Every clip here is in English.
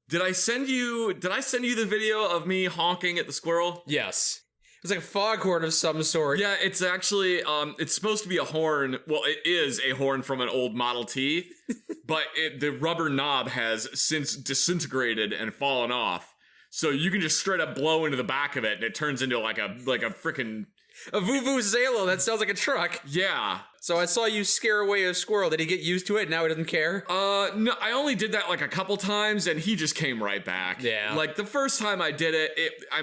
Did I send you the video of me honking at the squirrel? Yes. It was like a foghorn of some sort. Yeah, it's actually, it's supposed to be a horn. Well, it is a horn from an old Model T, but the rubber knob has since disintegrated and fallen off. So you can just straight up blow into the back of it, and it turns into like a freaking... A vuvuzela that sounds like a truck. Yeah. So I saw you scare away a squirrel. Did he get used to it? Now he doesn't care? No, I only did that like a couple times, and he just came right back. Yeah. Like, the first time I did it,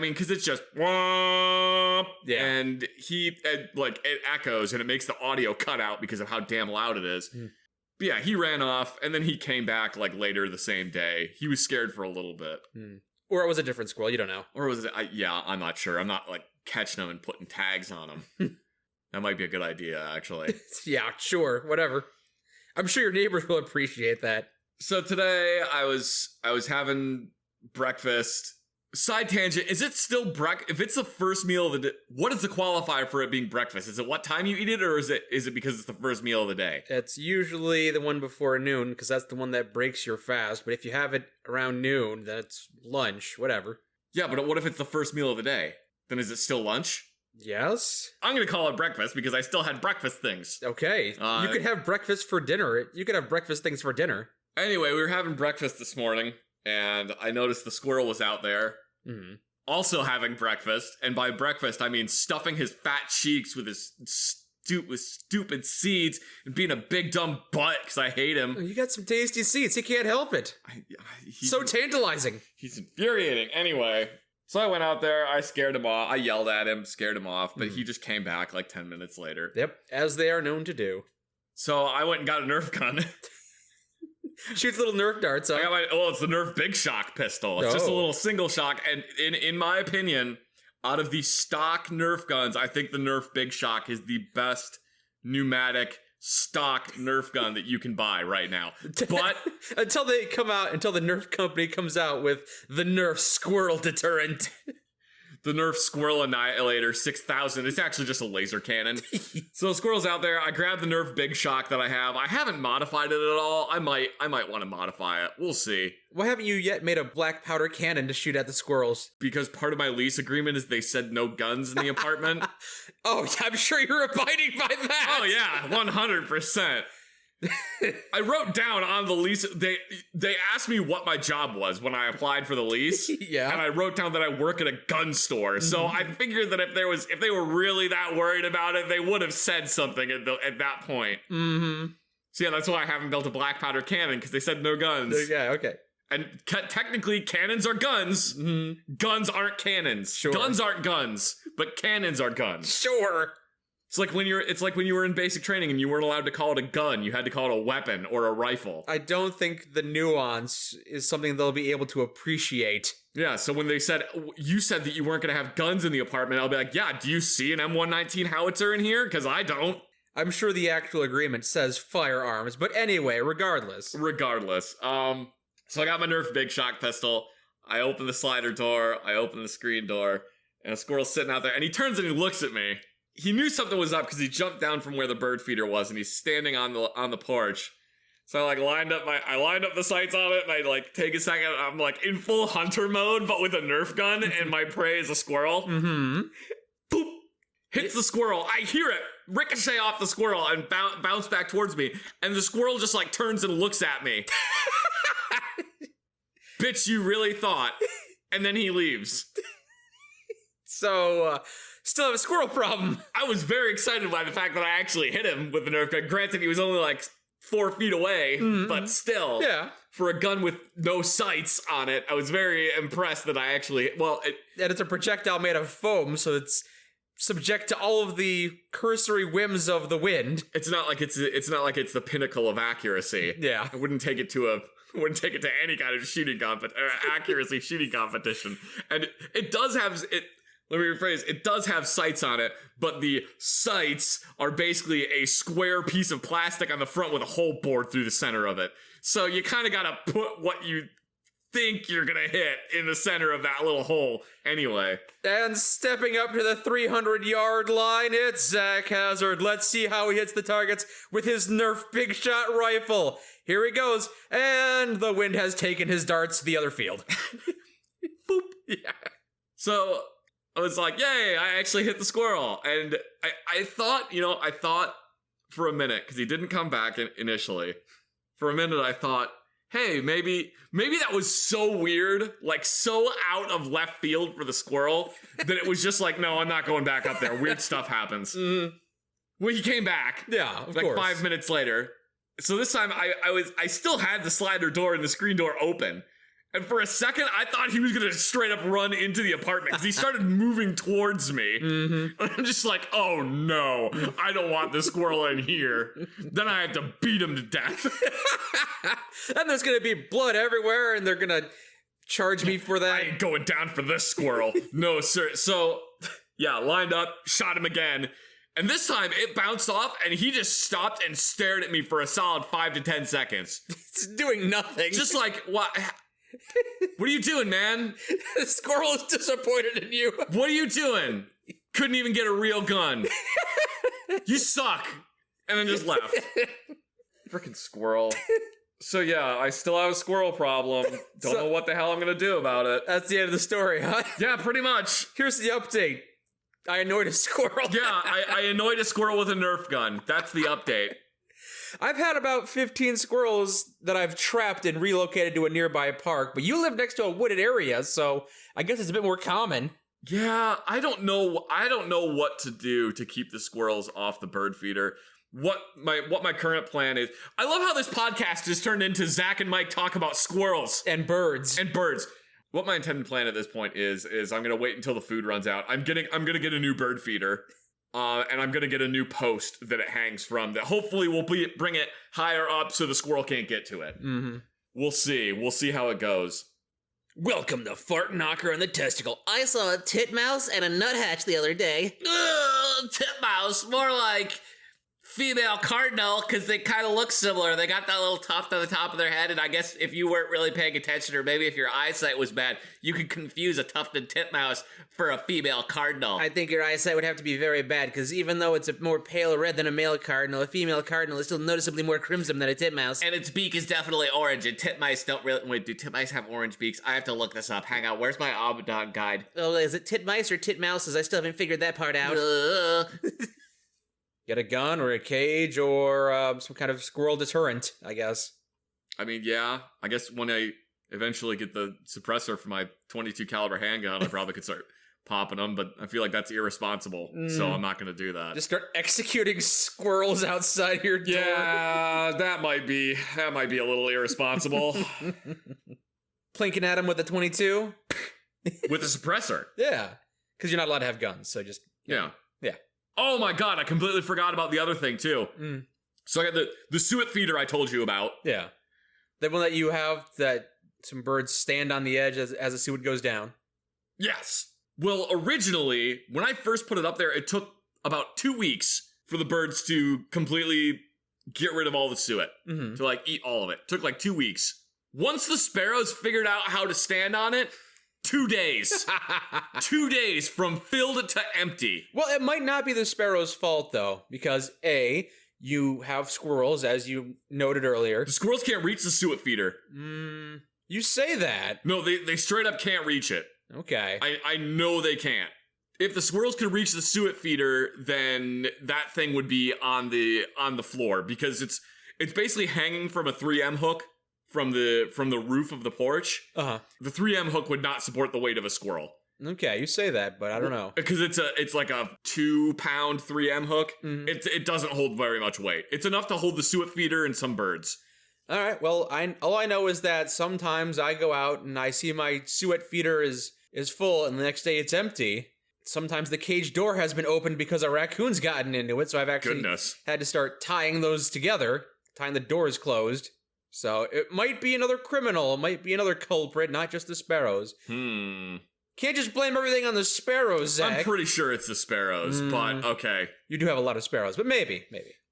because it's just... Womp, yeah. And it echoes, and it makes the audio cut out because of how damn loud it is. Mm. But yeah, he ran off, and then he came back, like, later the same day. He was scared for a little bit. Mm. Or it was a different squirrel, you don't know. Or was it... I'm not sure. I'm not, like, catching them and putting tags on them. That might be a good idea, actually. Yeah, sure, whatever. I'm sure your neighbors will appreciate that. So today, I was having breakfast. Side tangent, is it still breakfast? If it's the first meal of the day, what is the qualifier for it being breakfast? Is it what time you eat it, or is it because it's the first meal of the day? It's usually the one before noon, because that's the one that breaks your fast. But if you have it around noon, then it's lunch, whatever. Yeah, but what if it's the first meal of the day? Then is it still lunch? Yes? I'm going to call it breakfast because I still had breakfast things. Okay. You could have breakfast for dinner. You could have breakfast things for dinner. Anyway, we were having breakfast this morning, and I noticed the squirrel was out there. Mm-hmm. Also having breakfast. And by breakfast, I mean stuffing his fat cheeks with his stupid seeds and being a big dumb butt because I hate him. Oh, you got some tasty seeds. He can't help it. So tantalizing. He's infuriating. Anyway... So I went out there, I scared him off, I yelled at him, scared him off, but he just came back like 10 minutes later. Yep, as they are known to do. So I went and got a Nerf gun. Shoots little Nerf darts, huh? It's the Nerf Big Shock pistol. It's just a little single shock, and in my opinion, out of the stock Nerf guns, I think the Nerf Big Shock is the best pneumatic stock Nerf gun that you can buy right now. But until the Nerf company comes out with the Nerf Squirrel Deterrent. The Nerf Squirrel Annihilator 6000. It's actually just a laser cannon. So the squirrel's out there. I grabbed the Nerf Big Shock that I have. I haven't modified it at all. I might want to modify it. We'll see. Why haven't you yet made a black powder cannon to shoot at the squirrels? Because part of my lease agreement is they said no guns in the apartment. Oh, I'm sure you're abiding by that. Oh yeah, 100%. I wrote down on the lease, they asked me what my job was when I applied for the lease. Yeah. And I wrote down that I work at a gun store. So I figured that if they were really that worried about it, they would have said something at that point. Mm-hmm. So yeah, that's why I haven't built a black powder cannon, because they said no guns. Yeah, okay. And technically, cannons are guns. Mm-hmm. Guns aren't cannons. Sure. Guns aren't guns, but cannons are guns. Sure. It's like when you were in basic training and you weren't allowed to call it a gun. You had to call it a weapon or a rifle. I don't think the nuance is something they'll be able to appreciate. Yeah, so when you said that you weren't going to have guns in the apartment, I'll be like, yeah, do you see an M119 howitzer in here? Because I don't. I'm sure the actual agreement says firearms, but anyway, regardless. So I got my Nerf Big Shock pistol. I open the slider door. I open the screen door. And a squirrel's sitting out there. And he turns and he looks at me. He knew something was up because he jumped down from where the bird feeder was, and he's standing on the porch. So I lined up the sights on it, and I take a second. I'm in full hunter mode, but with a Nerf gun, and my prey is a squirrel. Mm-hmm. Boop! Hits the squirrel. I hear it ricochet off the squirrel and bounce back towards me, and the squirrel just turns and looks at me. Bitch, you really thought? And then he leaves. So. Still have a squirrel problem. I was very excited by the fact that I actually hit him with the Nerf gun. Granted, he was only 4 feet away, but still. Yeah. For a gun with no sights on it, I was very impressed that I actually, and it's a projectile made of foam, so it's subject to all of the cursory whims of the wind. It's not like it's the pinnacle of accuracy. Yeah. I wouldn't take it to any kind of shooting accuracy shooting competition. And it does have let me rephrase, it does have sights on it, but the sights are basically a square piece of plastic on the front with a hole bored through the center of it. So you kind of gotta put what you think you're gonna hit in the center of that little hole anyway. And stepping up to the 300-yard line, it's Zach Hazard. Let's see how he hits the targets with his Nerf Big Shot rifle. Here he goes, and the wind has taken his darts to the other field. Boop. Yeah. So I was like, yay, I actually hit the squirrel. And I thought for a minute, because he didn't come back initially, for a minute I thought, hey, maybe that was so weird, like so out of left field for the squirrel, that it was just like, no, I'm not going back up there. Weird stuff happens. Mm-hmm. Well, he came back. Yeah, of like course. 5 minutes later. So this time I still had the slider door and the screen door open. And for a second, I thought he was going to straight up run into the apartment because he started moving towards me. Mm-hmm. And I'm just like, oh no, I don't want this squirrel in here. Then I have to beat him to death. And there's going to be blood everywhere, and they're going to charge me for that. I ain't going down for this squirrel. No, sir. So, yeah, lined up, shot him again. And this time, it bounced off, and he just stopped and stared at me for a solid 5 to 10 seconds. It's doing nothing. Just like, what? What are you doing, man? The squirrel is disappointed in you. What are you doing? Couldn't even get a real gun. You suck. And then just left. Freaking squirrel. So yeah, I still have a squirrel problem. Don't know what the hell I'm gonna do about it. That's the end of the story, huh? Yeah, pretty much. Here's the update. I annoyed a squirrel. Yeah, I annoyed a squirrel with a Nerf gun. That's the update. I've had about 15 squirrels that I've trapped and relocated to a nearby park, but you live next to a wooded area, so I guess it's a bit more common. Yeah, I don't know what to do to keep the squirrels off the bird feeder. What my current plan is. I love how this podcast has turned into Zach and Mike talk about squirrels and birds. What my intended plan at this point is I'm gonna wait until the food runs out. I'm gonna get a new bird feeder. And I'm going to get a new post that it hangs from that hopefully will bring it higher up so the squirrel can't get to it. Mm-hmm. We'll see. We'll see how it goes. Welcome to Fart Knocker and the Testicle. I saw a titmouse and a nuthatch the other day. Ugh, titmouse, more like female cardinal, because they kind of look similar. They got that little tuft on the top of their head, and I guess if you weren't really paying attention, or maybe if your eyesight was bad, you could confuse a tufted titmouse for a female cardinal. I think your eyesight would have to be very bad, because even though it's a more pale red than a male cardinal, a female cardinal is still noticeably more crimson than a titmouse. And its beak is definitely orange, and titmice don't really... Wait, do titmice have orange beaks? I have to look this up. Hang on, where's my Abaddon guide? Oh, is it titmice or titmouses? I still haven't figured that part out. Get a gun or a cage or some kind of squirrel deterrent, I guess. I mean, yeah. I guess when I eventually get the suppressor for my 22 caliber handgun, I probably could start popping them, but I feel like that's irresponsible, so I'm not going to do that. Just start executing squirrels outside your door. Yeah, that might be a little irresponsible. Plinking at him with a 22? With a suppressor. Yeah, because you're not allowed to have guns, so just... Yeah. Yeah. Oh my god, I completely forgot about the other thing, too. Mm. So I got the suet feeder I told you about. Yeah. The one that you have that some birds stand on the edge as the suet goes down. Yes. Well, originally, when I first put it up there, it took about 2 weeks for the birds to completely get rid of all the suet. Mm-hmm. To, eat all of it. It took, 2 weeks. Once the sparrows figured out how to stand on it, 2 days. 2 days from filled to empty. Well, it might not be the sparrow's fault, though, because A, you have squirrels, as you noted earlier. The squirrels can't reach the suet feeder. You say that. No, they straight up can't reach it. Okay. I know they can't. If the squirrels could reach the suet feeder, then that thing would be on the floor, because it's basically hanging from a 3M hook. From the roof of the porch, the 3M hook would not support the weight of a squirrel. Okay, you say that, but I don't know. Because it's like a 2-pound 3M hook. Mm-hmm. It doesn't hold very much weight. It's enough to hold the suet feeder and some birds. All right, well, all I know is that sometimes I go out and I see my suet feeder is full, and the next day it's empty. Sometimes the cage door has been opened because a raccoon's gotten into it, so I've actually had to start tying those together, tying the doors closed. So it might be another criminal, it might be another culprit, not just the sparrows. Can't just blame everything on the sparrows, Zach. I'm pretty sure it's the sparrows, but okay. You do have a lot of sparrows, but maybe.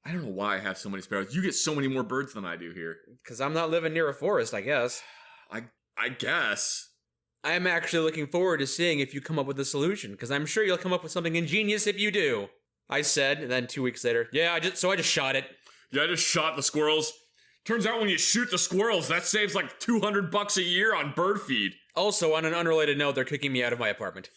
I don't know why I have so many sparrows. You get so many more birds than I do here. Because I'm not living near a forest, I guess. I I guess. I am actually looking forward to seeing if you come up with a solution, because I'm sure you'll come up with something ingenious if you do. I said, and then 2 weeks later, I just shot it. Yeah, I just shot the squirrels. Turns out when you shoot the squirrels, that saves like $200 a year on bird feed. Also, on an unrelated note, they're kicking me out of my apartment.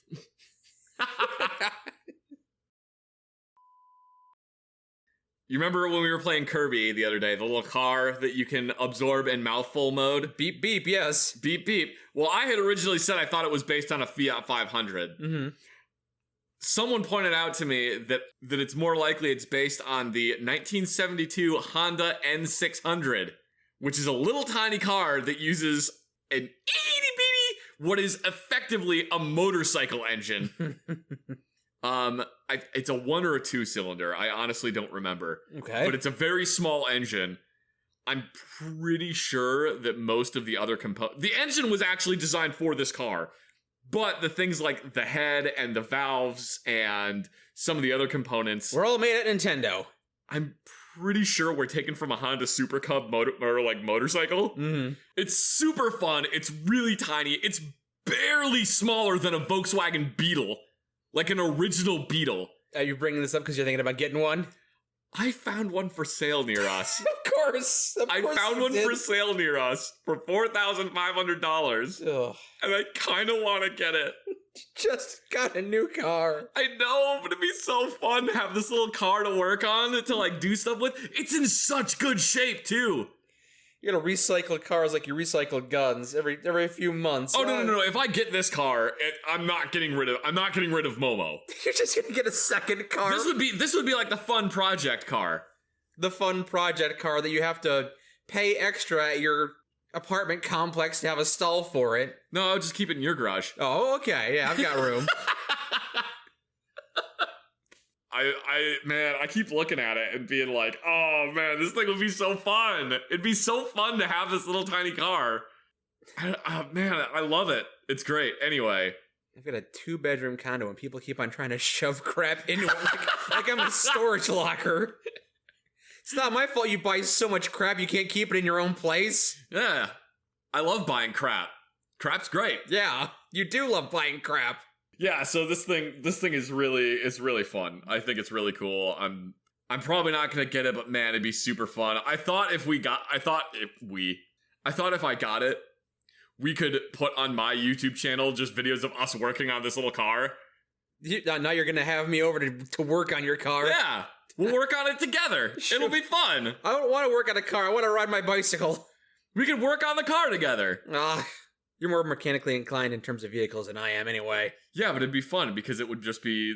You remember when we were playing Kirby the other day, the little car that you can absorb in mouthful mode? Beep, beep, yes. Beep, beep. Well, I had originally said I thought it was based on a Fiat 500. Mm-hmm. Someone pointed out to me that it's more likely it's based on the 1972 Honda N600, which is a little tiny car that uses an itty-bitty, what is effectively a motorcycle engine. It's a 1 or a 2 cylinder. I honestly don't remember. Okay. But it's a very small engine. I'm pretty sure that most of the other components... The engine was actually designed for this car. But the things like the head and the valves and some of the other components... We're all made at Nintendo. I'm pretty sure we're taken from a Honda Super Cub motorcycle. Mm-hmm. It's super fun. It's really tiny. It's barely smaller than a Volkswagen Beetle. Like an original Beetle. Are you bringing this up because you're thinking about getting one? I found one for sale near us. Of course. I found one for sale near us for $4,500. And I kind of want to get it. Just got a new car. I know, but it'd be so fun to have this little car to work on, to like do stuff with. It's in such good shape too. You gotta recycle cars like you recycle guns every few months. Oh no! If I get this car, I'm not getting rid of Momo. You're just gonna get a second car. This would be like the fun project car. The fun project car that you have to pay extra at your apartment complex to have a stall for it. No, I'll just keep it in your garage. Oh, okay. Yeah, I've got room. I keep looking at it and being like, oh man, this thing would be so fun. It'd be so fun to have this little tiny car. I love it. It's great. Anyway. I've got a 2-bedroom condo and people keep on trying to shove crap into it like I'm a storage locker. It's not my fault you buy so much crap you can't keep it in your own place. Yeah. I love buying crap. Crap's great. Yeah, you do love buying crap. Yeah, so this thing is really fun. I think it's really cool. I'm probably not gonna get it, but man, it'd be super fun. I thought if I got it, we could put on my YouTube channel just videos of us working on this little car. Now you're gonna have me over to work on your car. Yeah, we'll work on it together. Sure. It'll be fun. I don't want to work on a car. I want to ride my bicycle. We could work on the car together. You're more mechanically inclined in terms of vehicles than I am anyway. Yeah, but it'd be fun because it could just be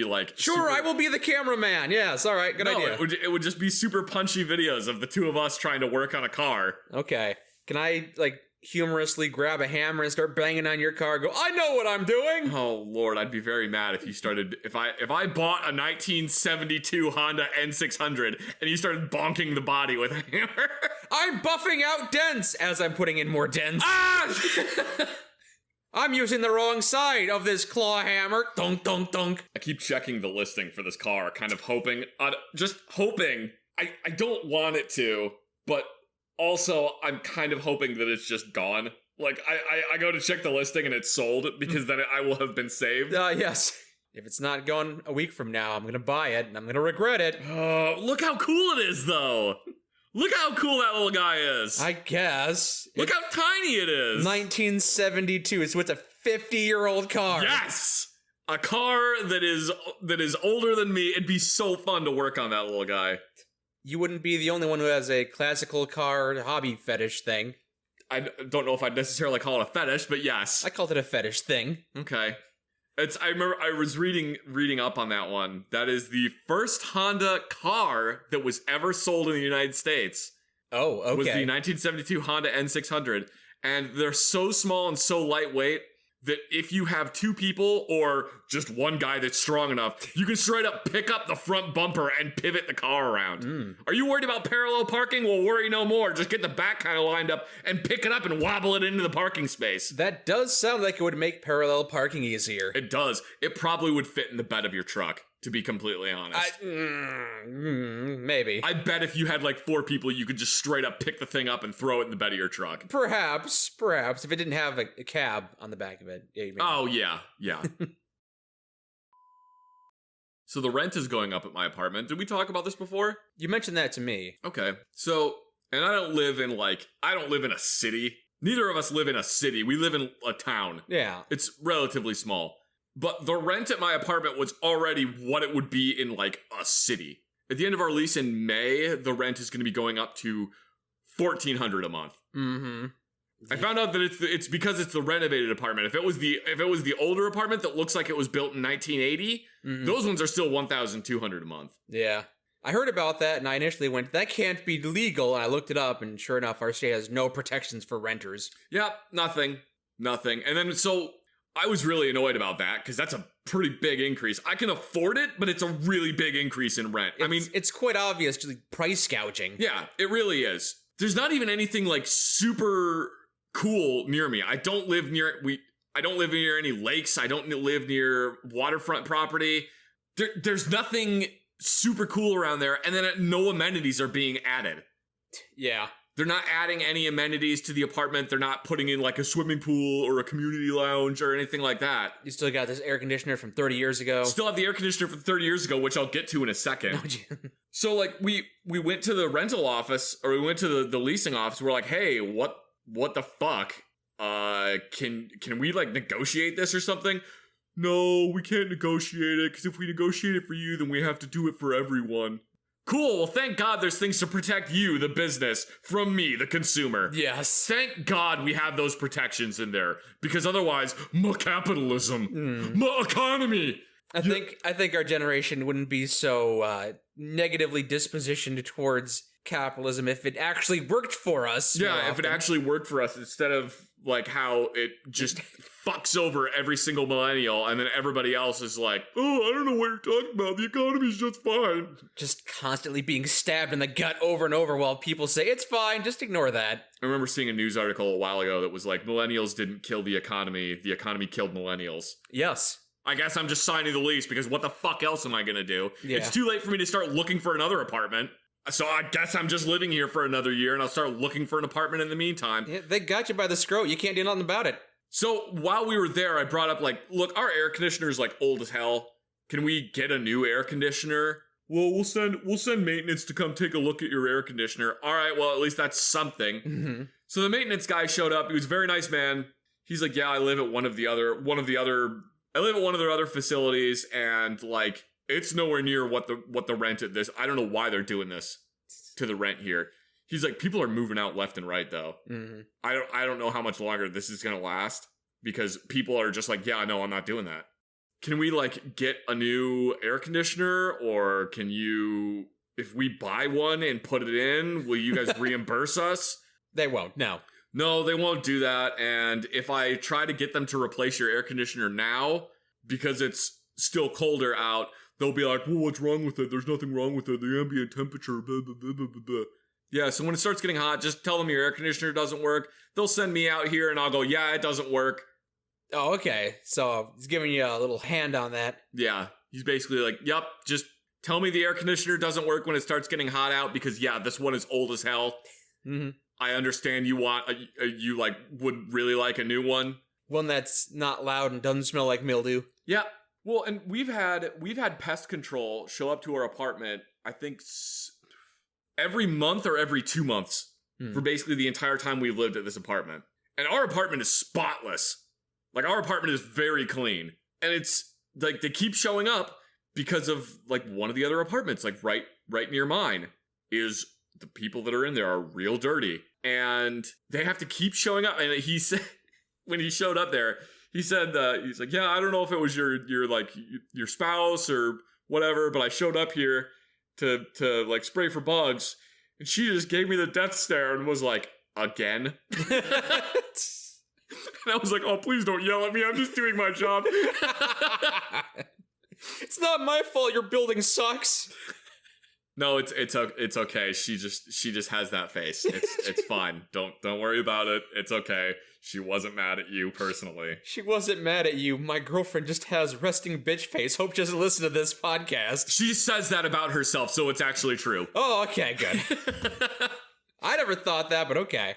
like... Sure, I will be the cameraman. Yes, all right, good idea. It would just be super punchy videos of the two of us trying to work on a car. Okay. Can I, humorously grab a hammer and start banging on your car and go, I know what I'm doing? Oh, Lord, I'd be very mad if you started... If I bought a 1972 Honda N600 and you started bonking the body with a hammer... I'm buffing out dents as I'm putting in more dents. I'm using the wrong side of this claw hammer. Dunk, dunk, dunk. I keep checking the listing for this car, kind of hoping... just hoping. I don't want it to, but... Also, I'm kind of hoping that it's just gone. Like, I go to check the listing and it's sold, because then I will have been saved. Yes. If it's not gone a week from now, I'm gonna buy it, and I'm gonna regret it. Look how cool it is, though! Look how cool that little guy is! I guess. Look how tiny it is! 1972, so it's a 50-year-old car. Yes! A car that is older than me. It'd be so fun to work on that little guy. You wouldn't be the only one who has a classical car hobby fetish thing. I don't know if I'd necessarily call it a fetish, but yes. I called it a fetish thing. Okay. I remember I was reading up on that one. That is the first Honda car that was ever sold in the United States. Oh, okay. Was the 1972 Honda N600. And they're so small and so lightweight that if you have two people or just one guy that's strong enough, you can straight up pick up the front bumper and pivot the car around. Are you worried about parallel parking? Well, worry no more. Just get the back kind of lined up and pick it up and wobble it into the parking space. That does sound like it would make parallel parking easier. It does. It probably would fit in the bed of your truck, to be completely honest. Maybe. I bet if you had like 4 people, you could just straight up pick the thing up and throw it in the bed of your truck. Perhaps. If it didn't have a cab on the back of it. Yeah, Oh, yeah. So the rent is going up at my apartment. Did we talk about this before? You mentioned that to me. Okay. So, and I don't live in a city. Neither of us live in a city. We live in a town. Yeah. It's relatively small. But the rent at my apartment was already what it would be in like a city. At the end of our lease in May, the rent is going to be going up to $1,400 a month. Mm-hmm. I found out that it's because it's the renovated apartment. If it was the older apartment that looks like it was built in 1980, those ones are still $1,200 a month. Yeah. I heard about that and I initially went, that can't be legal. And I looked it up and sure enough, our state has no protections for renters. Yeah, nothing. And then so I was really annoyed about that because that's a pretty big increase. I can afford it, but it's a really big increase in rent. It's quite obvious, just like price gouging. Yeah, it really is. There's not even anything like super cool near me. I don't live near any lakes. I don't live near waterfront property. There's nothing super cool around there, and then no amenities are being added. Yeah. They're not adding any amenities to the apartment. They're not putting in like a swimming pool or a community lounge or anything like that. You still got this air conditioner from 30 years ago. Still have the air conditioner from 30 years ago, which I'll get to in a second. So like we went to the rental office, or we went to the leasing office. We're like, hey, what the fuck? Can we like negotiate this or something? No, we can't negotiate it, because if we negotiate it for you, then we have to do it for everyone. Cool, well thank God there's things to protect you, the business, from me, the consumer. Yes. Thank God we have those protections in there, because otherwise, capitalism, economy. I think our generation wouldn't be so negatively dispositioned towards capitalism if it actually worked for us. Yeah, if it actually worked for us, instead of like how it just fucks over every single millennial, and then everybody else is like, oh, I don't know what you're talking about. The economy's just fine. Just constantly being stabbed in the gut over and over while people say, it's fine, just ignore that. I remember seeing a news article a while ago that was like, millennials didn't kill the economy killed millennials. Yes. I guess I'm just signing the lease, because what the fuck else am I gonna do? Yeah. It's too late for me to start looking for another apartment. So I guess I'm just living here for another year, and I'll start looking for an apartment in the meantime. Yeah, they got you by the scrote. You can't do nothing about it. So while we were there, I brought up like, look, our air conditioner is like old as hell. Can we get a new air conditioner? Well, we'll send maintenance to come take a look at your air conditioner. All right, well, at least that's something. Mm-hmm. So the maintenance guy showed up. He was a very nice man. He's like, yeah, I live at one of their other facilities, and like, it's nowhere near what the rent at this. I don't know why they're doing this to the rent here. He's like, people are moving out left and right though. Mm-hmm. I don't know how much longer this is gonna last, because people are just like, yeah, no, I'm not doing that. Can we like get a new air conditioner, or can you, if we buy one and put it in, will you guys reimburse us? They won't. No, they won't do that. And if I try to get them to replace your air conditioner now, because it's still colder out, they'll be like, well, what's wrong with it? There's nothing wrong with it. The ambient temperature, blah, blah, blah, blah, blah. Yeah, so when it starts getting hot, just tell them your air conditioner doesn't work. They'll send me out here, and I'll go, yeah, it doesn't work. Oh, okay. So he's giving you a little hand on that. Yeah, he's basically like, yep, just tell me the air conditioner doesn't work when it starts getting hot out, because, yeah, this one is old as hell. Mm-hmm. I understand you want, you like, would really like a new one. One that's not loud and doesn't smell like mildew. Yeah. Well, and we've had pest control show up to our apartment, I think every month or every 2 months for basically the entire time we've lived at this apartment. And our apartment is spotless. Like, our apartment is very clean. And it's like, they keep showing up because of like one of the other apartments, like right near mine, is the people that are in there are real dirty. And they have to keep showing up. And he said, when he showed up there, he said, he's like, yeah, I don't know if it was your spouse or whatever, but I showed up here to like spray for bugs, and she just gave me the death stare and was like, again? And I was like, oh, please don't yell at me. I'm just doing my job. It's not my fault your building sucks. No, it's okay. She just has that face. It's fine. Don't worry about it. It's okay. She wasn't mad at you personally. She wasn't mad at you. My girlfriend just has resting bitch face. Hope she doesn't listen to this podcast. She says that about herself, so it's actually true. Oh, okay, good. I never thought that, but okay.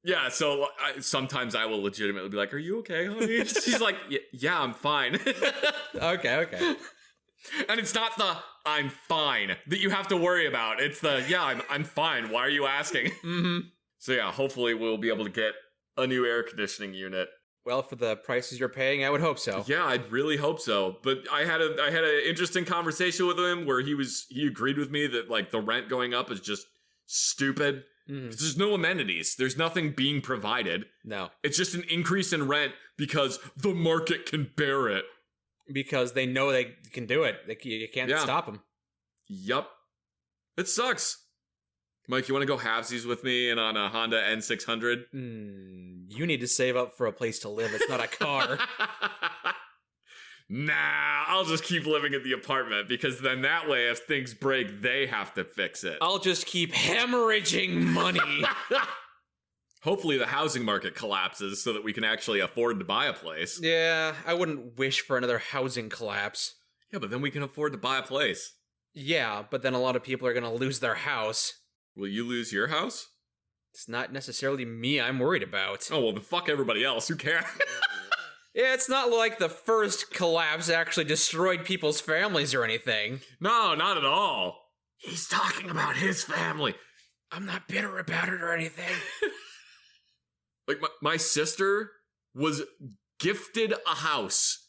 Yeah, so sometimes I will legitimately be like, are you okay, honey? She's like, yeah, I'm fine. Okay. And it's not the I'm fine that you have to worry about. It's the, yeah, I'm fine. Why are you asking? Mm-hmm. So yeah, hopefully we'll be able to get a new air conditioning unit. Well, for the prices you're paying, I would hope so. Yeah, I'd really hope so. But I had an interesting conversation with him where he agreed with me that like the rent going up is just stupid. Mm. There's no amenities. There's nothing being provided. No. It's just an increase in rent because the market can bear it. Because they know they can do it. You can't stop them. Yup. It sucks. Mike, you want to go halvesies with me and on a Honda N600? You need to save up for a place to live. It's not a car. Nah, I'll just keep living at the apartment because then that way if things break, they have to fix it. I'll just keep hemorrhaging money. Hopefully the housing market collapses so that we can actually afford to buy a place. Yeah, I wouldn't wish for another housing collapse. Yeah, but then we can afford to buy a place. Yeah, but then a lot of people are going to lose their house. Will you lose your house? It's not necessarily me I'm worried about. Oh, well, then fuck everybody else. Who cares? Yeah, it's not like the first collapse actually destroyed people's families or anything. No, not at all. He's talking about his family. I'm not bitter about it or anything. Like, my sister was gifted a house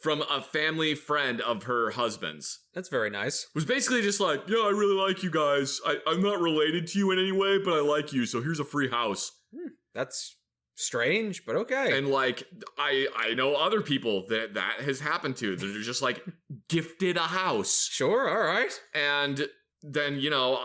from a family friend of her husband's. That's very nice. It was basically just like, yeah, I really like you guys. I'm not related to you in any way, but I like you, so here's a free house. That's strange, but okay. And like, I know other people that has happened to. They're just like gifted a house. Sure, all right. And then, you know,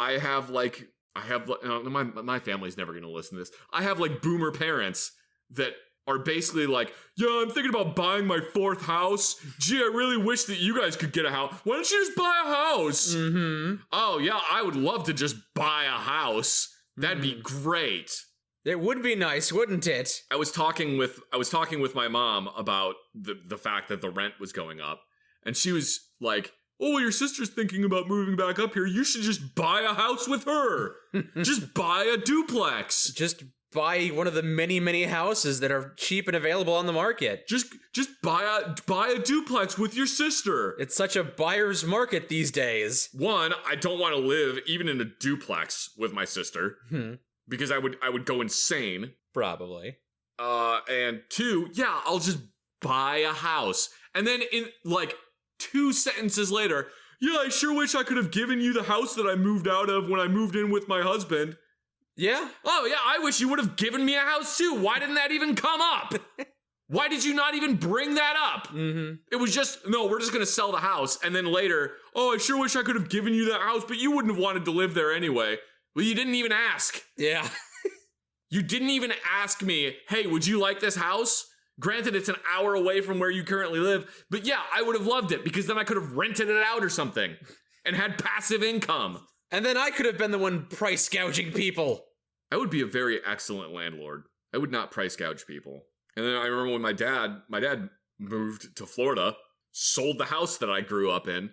my family's never going to listen to this. I have like boomer parents that are basically like, yeah, I'm thinking about buying my 4th house. Gee, I really wish that you guys could get a house. Why don't you just buy a house? Mm-hmm. Oh, yeah, I would love to just buy a house. That'd be great. It would be nice, wouldn't it? I was talking with my mom about the fact that the rent was going up. And she was like, oh, your sister's thinking about moving back up here. You should just buy a house with her. Just buy a duplex. Just buy one of the many, many houses that are cheap and available on the market. Just buy a duplex with your sister. It's such a buyer's market these days. One, I don't want to live even in a duplex with my sister because I would go insane. Probably. And 2, yeah, I'll just buy a house. And then in like 2 sentences later, yeah, I sure wish I could have given you the house that I moved out of when I moved in with my husband. Yeah? Oh, yeah, I wish you would have given me a house too. Why didn't that even come up? Why did you not even bring that up? Mm-hmm. It was just, no, we're just going to sell the house. And then later, oh, I sure wish I could have given you that house, but you wouldn't have wanted to live there anyway. Well, you didn't even ask. Yeah. You didn't even ask me, hey, would you like this house? Granted, it's an hour away from where you currently live, but yeah, I would have loved it because then I could have rented it out or something and had passive income. And then I could have been the one price gouging people. I would be a very excellent landlord. I would not price gouge people. And then I remember when my dad moved to Florida, sold the house that I grew up in.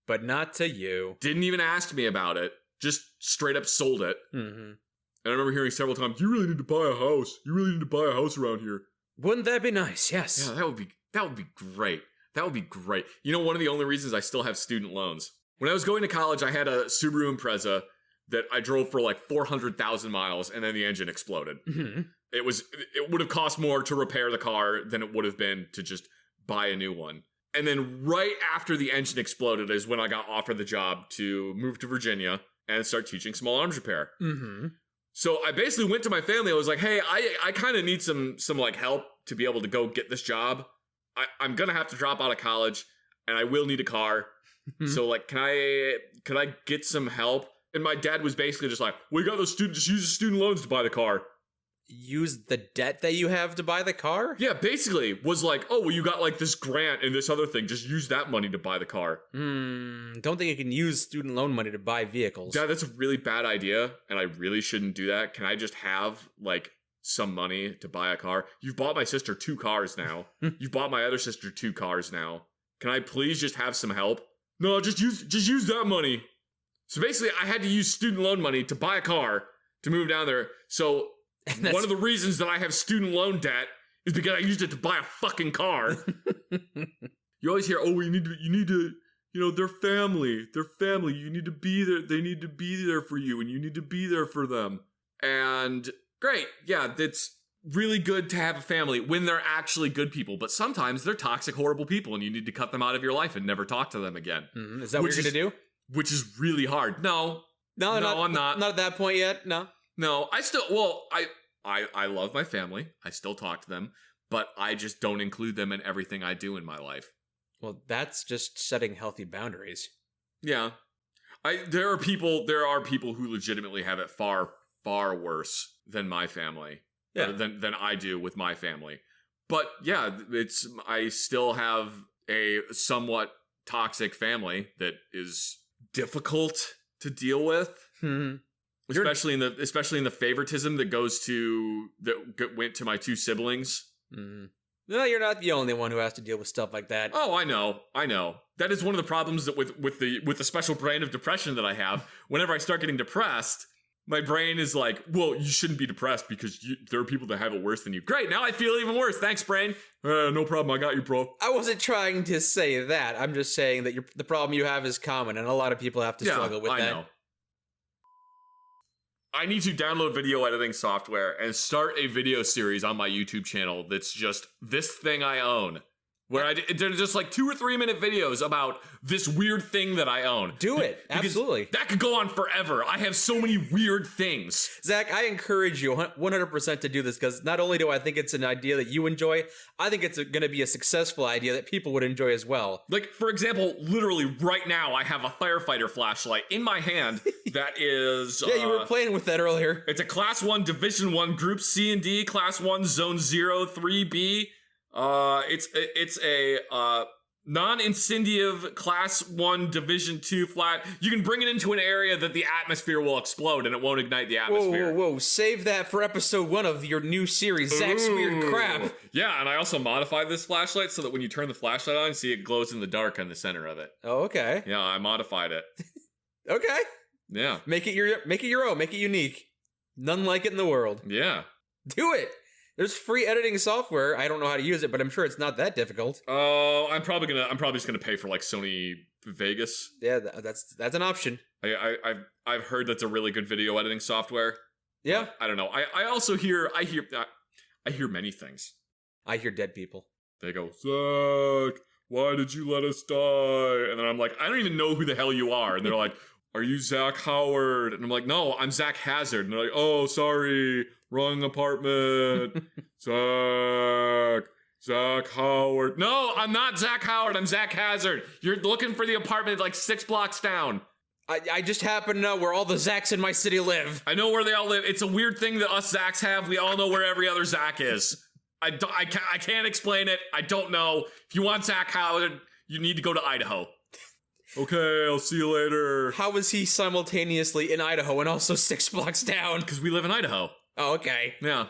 But not to you. Didn't even ask me about it. Just straight up sold it. Mm-hmm. And I remember hearing several times, you really need to buy a house. You really need to buy a house around here. Wouldn't that be nice? Yes. Yeah, that would be great. That would be great. You know, one of the only reasons I still have student loans. When I was going to college, I had a Subaru Impreza that I drove for like 400,000 miles and then the engine exploded. Mm-hmm. It would have cost more to repair the car than it would have been to just buy a new one. And then right after the engine exploded is when I got offered the job to move to Virginia and start teaching small arms repair. Mm-hmm. So I basically went to my family. I was like, hey, I kind of need some like help to be able to go get this job. I'm going to have to drop out of college and I will need a car. So like, could I get some help? And my dad was basically just like, we got just use the student loans to buy the car. Use the debt that you have to buy the car? Yeah, basically was like, oh, well, you got like this grant and this other thing. Just use that money to buy the car. Don't think you can use student loan money to buy vehicles. Dad, that's a really bad idea, and I really shouldn't do that. Can I just have like some money to buy a car. You've bought my sister 2 cars now. You've bought my other sister 2 cars now. Can I please just have some help? No, just use that money. So basically, I had to use student loan money to buy a car to move down there. So one of the reasons that I have student loan debt is because I used it to buy a fucking car. You always hear, oh, you need to, you know, they're family. You need to be there. They need to be there for you, and you need to be there for them. And great. Yeah, it's really good to have a family when they're actually good people. But sometimes they're toxic, horrible people, and you need to cut them out of your life and never talk to them again. Is that what you're going to do? Which is really hard. No, I'm not. Not at that point yet, no. No, I love my family. I still talk to them, but I just don't include them in everything I do in my life. Well, that's just setting healthy boundaries. Yeah. There are people who legitimately have it far, far worse than my family. Yeah. Than I do with my family. But yeah, I still have a somewhat toxic family that is difficult to deal with. Especially in the favoritism that went to my 2 siblings. No, you're not the only one who has to deal with stuff like that. Oh, I know. That is one of the problems that with the special brand of depression that I have. Whenever I start getting depressed, my brain is like, well, you shouldn't be depressed because there are people that have it worse than you. Great, now I feel even worse. Thanks, brain. No problem, I got you, bro. I wasn't trying to say that. I'm just saying that the problem you have is common, and a lot of people have to struggle with that. I know. I need to download video editing software and start a video series on my YouTube channel that's just this thing I own. Where they're just like 2 or 3 minute videos about this weird thing that I own. Do it. Absolutely. That could go on forever. I have so many weird things. Zach, I encourage you 100% to do this because not only do I think it's an idea that you enjoy, I think it's going to be a successful idea that people would enjoy as well. Like, for example, literally right now, I have a firefighter flashlight in my hand that is... Yeah, you were playing with that earlier. It's a Class 1, Division 1, Group C and D, Class 1, Zone 0, 3B. It's a non-incendive Class 1 Division 2 flat. You can bring it into an area that the atmosphere will explode and it won't ignite the atmosphere. Whoa. Save that for episode 1 of your new series, Zach's Weird Crap. Yeah, and I also modified this flashlight so that when you turn the flashlight on, see it glows in the dark on the center of it. Oh, okay. Yeah, I modified it. Okay. Yeah. Make it your own, make it unique. None like it in the world. Yeah. Do it. There's free editing software. I don't know how to use it, but I'm sure it's not that difficult. Oh, I'm probably just gonna pay for like Sony Vegas. Yeah, that's an option. I've heard that's a really good video editing software. Yeah. I don't know. I also hear many things. I hear dead people. They go, Zach, why did you let us die? And then I'm like, I don't even know who the hell you are. And they're like, are you Zach Howard? And I'm like, no, I'm Zach Hazard. And they're like, oh, sorry, wrong apartment. Zach Howard. No, I'm not Zach Howard. I'm Zach Hazard. You're looking for the apartment like 6 blocks down. I just happen to know where all the Zachs in my city live. I know where they all live. It's a weird thing that us Zachs have. We all know where every other Zach is. I can't explain it. I don't know. If you want Zach Howard, you need to go to Idaho. Okay, I'll see you later. How is he simultaneously in Idaho and also 6 blocks down? Because we live in Idaho. Oh, okay. Yeah.